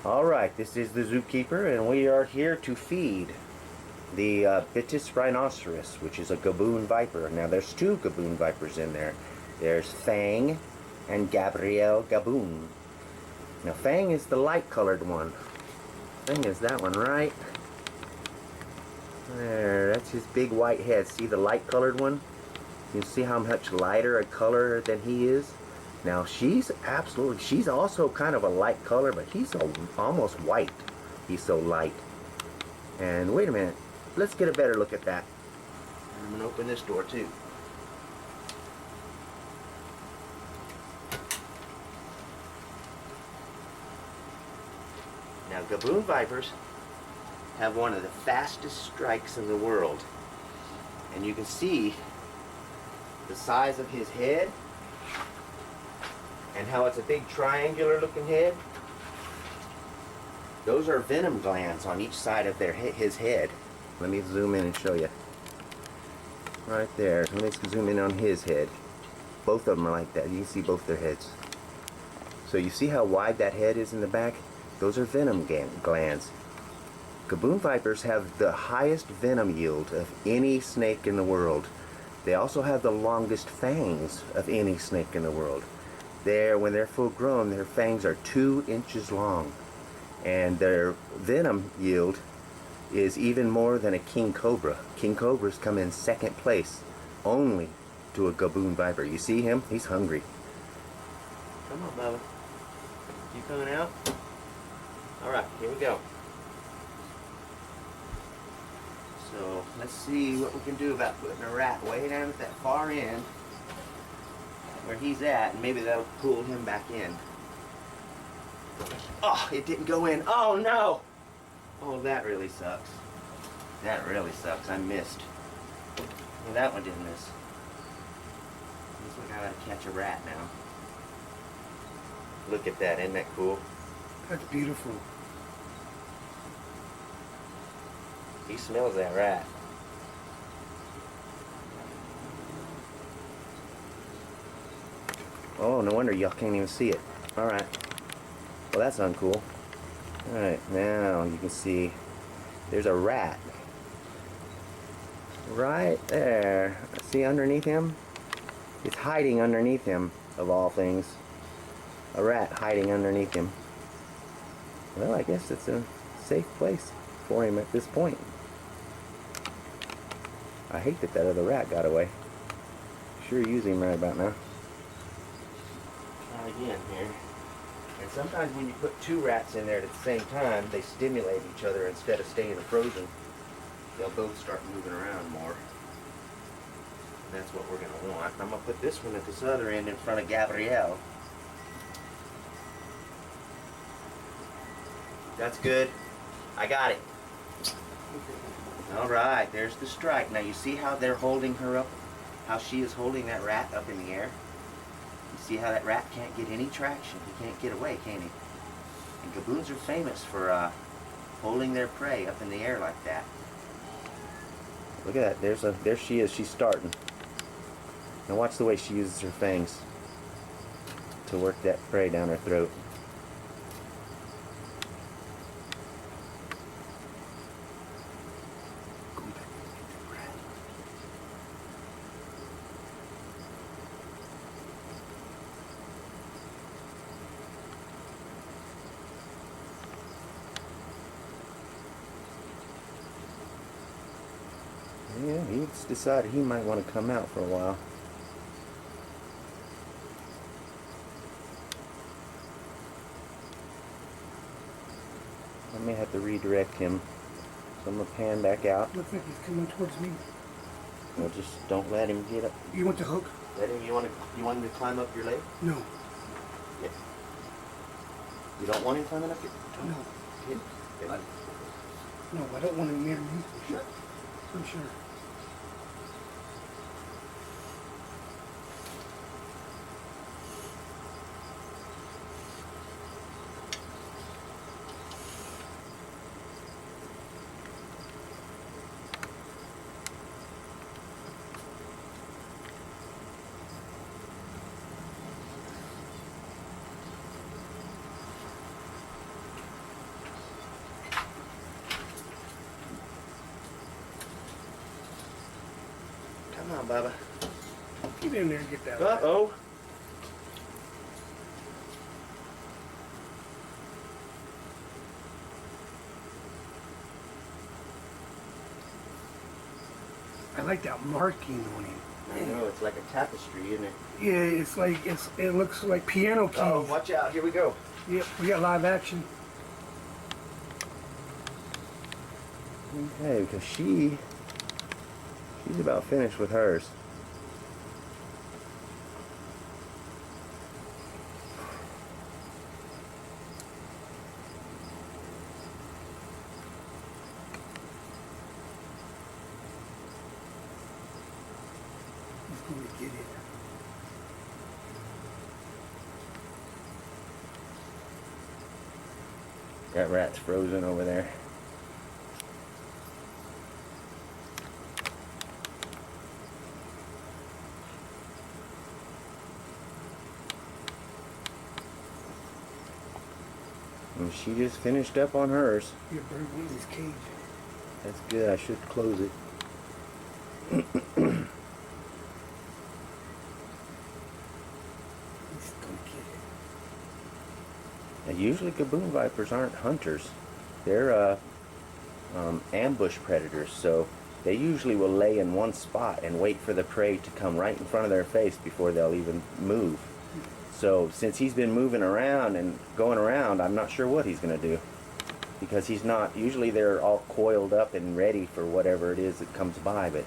Alright, this is the zookeeper, and we are here to feed the Bitis rhinoceros, which is a Gaboon viper. Now, there's two Gaboon vipers in there. There's Fang and Gabrielle Gaboon. Now, Fang is the light-colored one. Fang is that one right there. That's his big white head. See the light-colored one? You see how much lighter a color than he is? Now she's also kind of a light color, but he's almost white. He's so light. And wait a minute, let's get a better look at that. I'm gonna open this door too. Now Gaboon vipers have one of the fastest strikes in the world. And you can see the size of his head and how it's a big triangular looking head. Those are venom glands on each side of his head. Let me zoom in and show you. Right there. Let me zoom in on his head. Both of them are like that. You can see both their heads. So you see how wide that head is in the back? Those are venom glands. Gaboon vipers have the highest venom yield of any snake in the world. They also have the longest fangs of any snake in the world. When they're full grown, their fangs are 2 inches long. And their venom yield is even more than a king cobra. King cobras come in second place only to a Gaboon viper. You see him? He's hungry. Come on, Bubba. You coming out? Alright, here we go. So, let's see what we can do about putting a rat way down at that far end where he's at, and maybe that'll pull him back in. Oh, it didn't go in. Oh no! Oh, that really sucks. That really sucks. I missed. Well, that one didn't miss. Looks like I gotta catch a rat now. Look at that, isn't that cool? That's beautiful. He smells that rat. Oh, no wonder y'all can't even see it. Alright. Well, that's uncool. Alright, now you can see there's a rat. Right there. See underneath him? It's hiding underneath him, of all things. A rat hiding underneath him. Well, I guess it's a safe place for him at this point. I hate that other rat got away. Sure use him right about now. Try again here. And sometimes when you put 2 rats in there at the same time, they stimulate each other instead of staying frozen. They'll both start moving around more. And that's what we're going to want. I'm going to put this one at this other end in front of Gabrielle. That's good. I got it. Alright, there's the strike. Now you see how they're holding her up? How she is holding that rat up in the air? You see how that rat can't get any traction? He can't get away, can he? And Gaboons are famous for holding their prey up in the air like that. Look at that. There she is. She's starting. Now watch the way she uses her fangs to work that prey down her throat. Yeah, he's decided he might want to come out for a while. I may have to redirect him. So I'm going to pan back out. Looks like he's coming towards me. Well, just don't let him get up. You want the hook? Let him, you want him to climb up your leg? No. Yeah. You don't want him climbing up your No. Good. Good. No, I don't want him near me. Sure. For sure. on, Bubba. Get in there and get that. Uh-oh. I like that marking on him. I know, it's like a tapestry, isn't it? Yeah, it's like it looks like piano keys. Oh, watch out. Here we go. Yep, we got live action. Okay, because she's about finished with hers. He's going to get it. That rat's frozen over there. And she just finished up on hers. You burned one of these cages. That's good. I should close it. He's going to get it. Now, usually Gaboon vipers aren't hunters. They're ambush predators, so they usually will lay in one spot and wait for the prey to come right in front of their face before they'll even move. So since he's been moving around and going around, I'm not sure what he's going to do. Because he's not, usually they're all coiled up and ready for whatever it is that comes by, but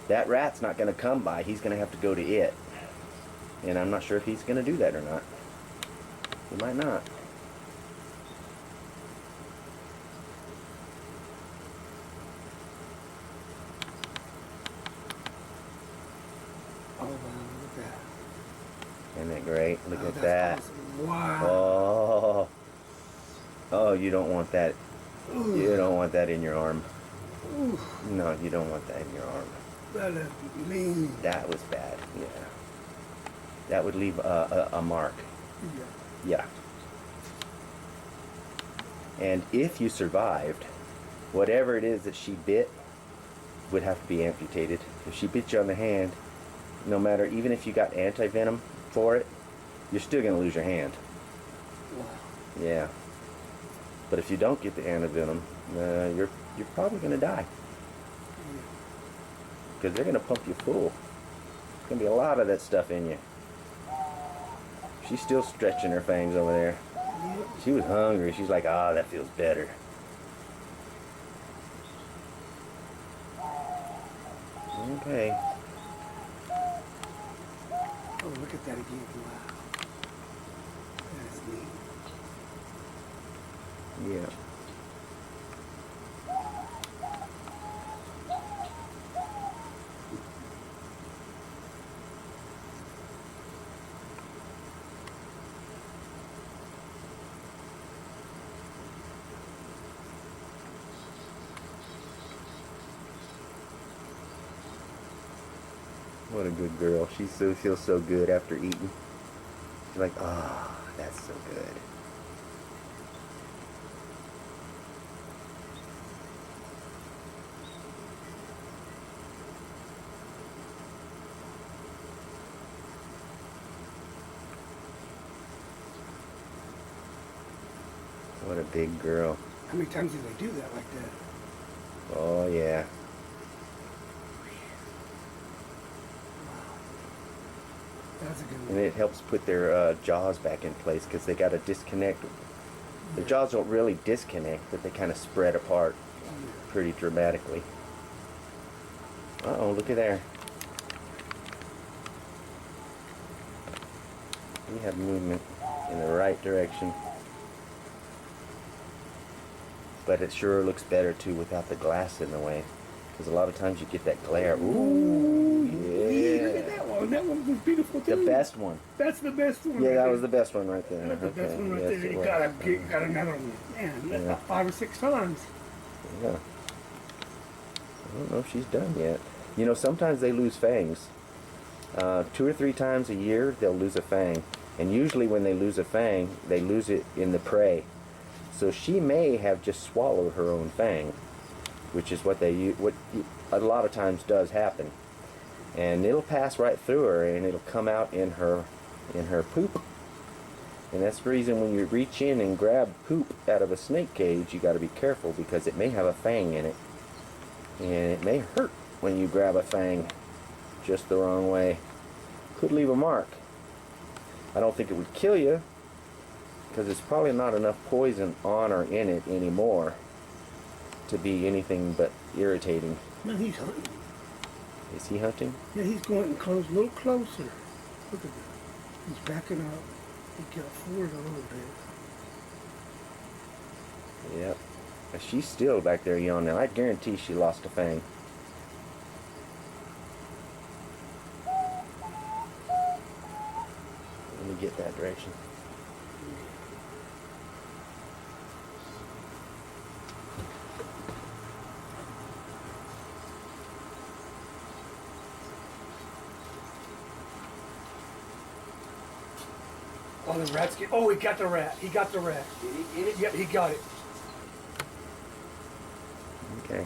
that rat's not going to come by. He's going to have to go to it. And I'm not sure if he's going to do that or not. He might not. Oh, wow, look at that. Isn't that great? Look Oh, at that's that. awesome. Wow. Oh. Oh, you don't want that. Ooh. You don't want that in your arm. Ooh, No, you don't want that in your arm. that is mean. That was bad. Yeah. That would leave a mark. Yeah. Yeah. And if you survived, whatever it is that she bit would have to be amputated. If she bit you on the hand, no matter, even if you got anti-venom for it, you're still going to lose your hand. Wow. Yeah. But if you don't get the anti-venom, you're probably going to die. Because they're going to pump you full. There's going to be a lot of that stuff in you. She's still stretching her fangs over there. She was hungry. She's like, ah, that feels better. Okay. Oh, look at that again. Wow. That's neat. Yeah. What a good girl. She so feels so good after eating. She's like, ah, oh, that's so good. What a big girl. How many times do they do that like that? Oh, yeah. That's a good And one. it helps put their jaws back in place because they got to disconnect. Their jaws don't really disconnect, but they kind of spread apart pretty dramatically. Uh-oh, look at there. We have movement in the right direction. But it sure looks better too without the glass in the way. Because a lot of times you get that glare. Ooh, yeah. Look at that one. That one was beautiful too. The best one. That's the best one. Yeah, right that there. was the best one right there. That's the best one right yes, there. it You was. got another one. Man, that's Yeah. about 5 or 6 times. Yeah. I don't know if she's done yet. You know, sometimes they lose fangs. 2 or 3 times a year, they'll lose a fang. And usually when they lose a fang, they lose it in the prey. So she may have just swallowed her own fang, which is what a lot of times does happen. and it'll pass right through her, and it'll come out in her poop. And that's the reason when you reach in and grab poop out of a snake cage, you got to be careful, because it may have a fang in it, and it may hurt when you grab a fang just the wrong way. Could leave a mark. I don't think it would kill you, because there's probably not enough poison on or in it anymore to be anything but irritating. No, he's hunting. Is he hunting? Yeah, he's going close, a little closer. Look at that. He's backing up. He got forward a little bit. Yep. She's still back there yawning. I guarantee she lost a fang. Let me get that direction. Oh, the rat's get. Oh, he got the rat. He got the rat. Did he get it? Yep, he got it. Okay.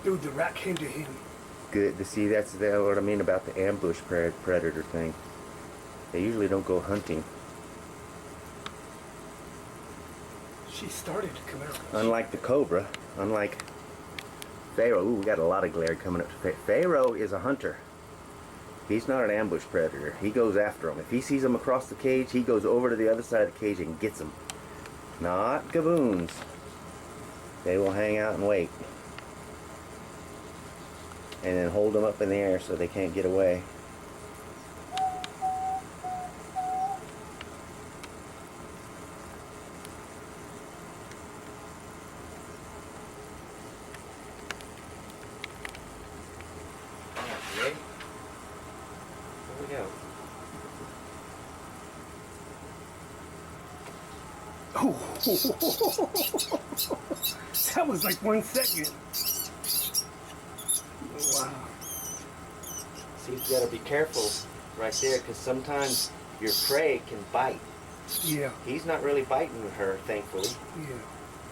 Dude, the rat came to him. Good to see. That's what I mean about the ambush predator thing. They usually don't go hunting. She started to come out. Unlike the cobra, unlike Pharaoh. Ooh, we got a lot of glare coming up. Pharaoh is a hunter. He's not an ambush predator. He goes after them. If he sees them across the cage, he goes over to the other side of the cage and gets them. Not gaboons. They will hang out and wait. And then hold them up in the air so they can't get away. Ready? Here we go. Oh, that was like 1 second. Wow. See, you gotta be careful right there, because sometimes your prey can bite. Yeah, He's not really biting her, thankfully, yeah.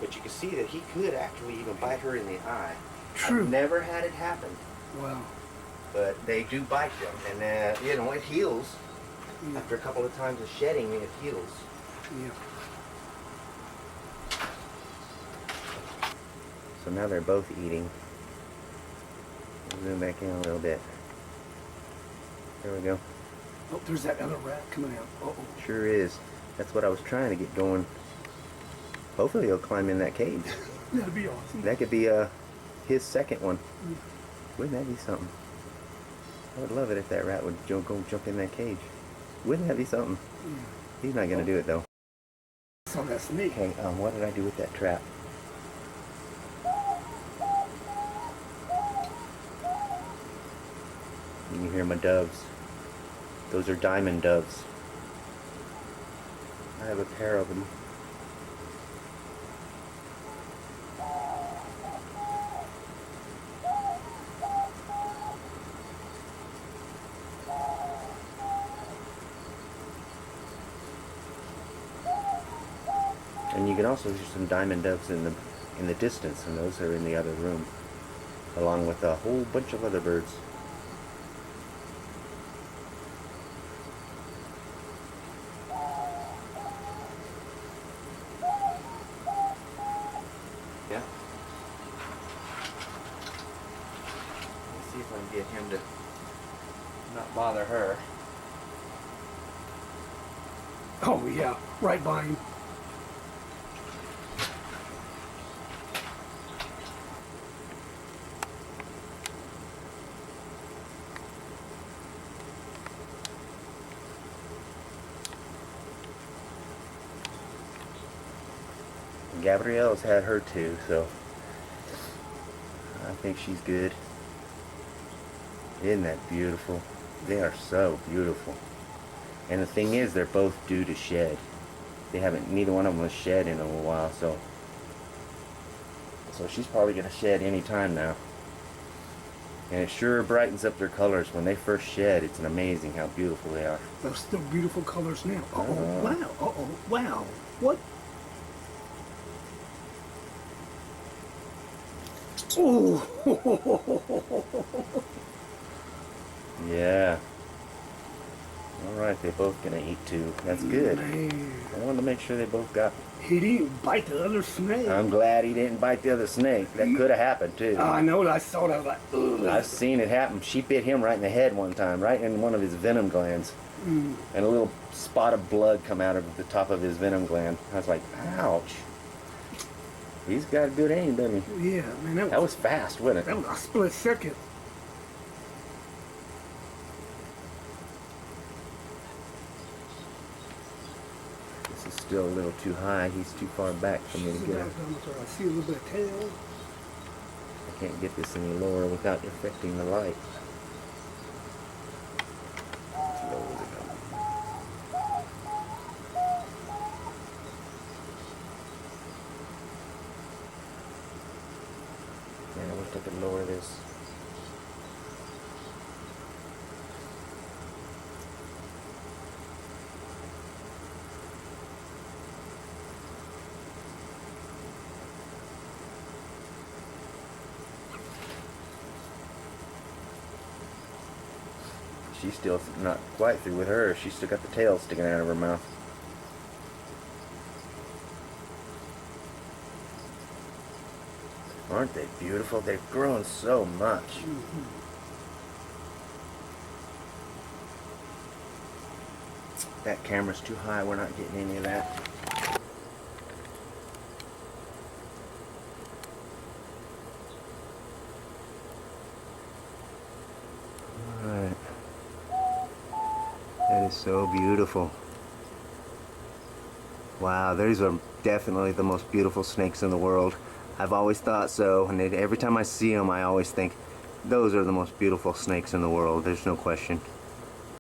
but you can see that he could actually even bite her in the eye. True. I've never had it happen, Wow. but they do bite them, and you know, it heals. Yeah, After a couple of times of shedding, it heals. yeah. So now they're both eating. Zoom back in a little bit. There we go. Oh, there's that other rat coming out. Uh-oh. Sure is. That's what I was trying to get going. Hopefully he'll climb in that cage. That'd be awesome. That could be his second one. Wouldn't that be something? I would love it if that rat would go jump in that cage. Wouldn't that be something? Yeah. He's not gonna do it though. I saw that snake. Okay, what did I do with that trap? You can hear my doves. Those are diamond doves. I have a pair of them. And you can also hear some diamond doves in the distance, and those are in the other room, along with a whole bunch of other birds. Yeah. Let's see if I can get him to not bother her. Oh, yeah. Right by him. Gabrielle's had her too, so I think she's good. Isn't that beautiful? They are so beautiful. And the thing is, they're both due to shed. Neither one of them has shed in a little while, so she's probably gonna shed any time now. And it sure brightens up their colors when they first shed. It's amazing how beautiful they are. They're still beautiful colors now. Uh-oh. Wow. Uh-oh. Wow. What? Oh. Yeah. Alright, they both gonna eat too. That's good. Man. I wanted to make sure they both got. He didn't bite the other snake. I'm glad he didn't bite the other snake. That could have happened too. I know. I saw that. I was like, ugh. I've seen it happen. She bit him right in the head one time, right in one of his venom glands. And a little spot of blood come out of the top of his venom gland. I was like, ouch. He's got good aim, doesn't he? Yeah, man. That was fast, wasn't it? That was a split second. This is still a little too high. He's too far back for me to get him. I see a little bit of tail. I can't get this any lower without affecting the light. As low as it goes. Man, I wish I could lower this. She's still not quite through with her. She's still got the tail sticking out of her mouth. Aren't they beautiful? They've grown so much. That camera's too high. We're not getting any of that. Alright. That is so beautiful. Wow, these are definitely the most beautiful snakes in the world. I've always thought so, and every time I see them, I always think those are the most beautiful snakes in the world. There's no question.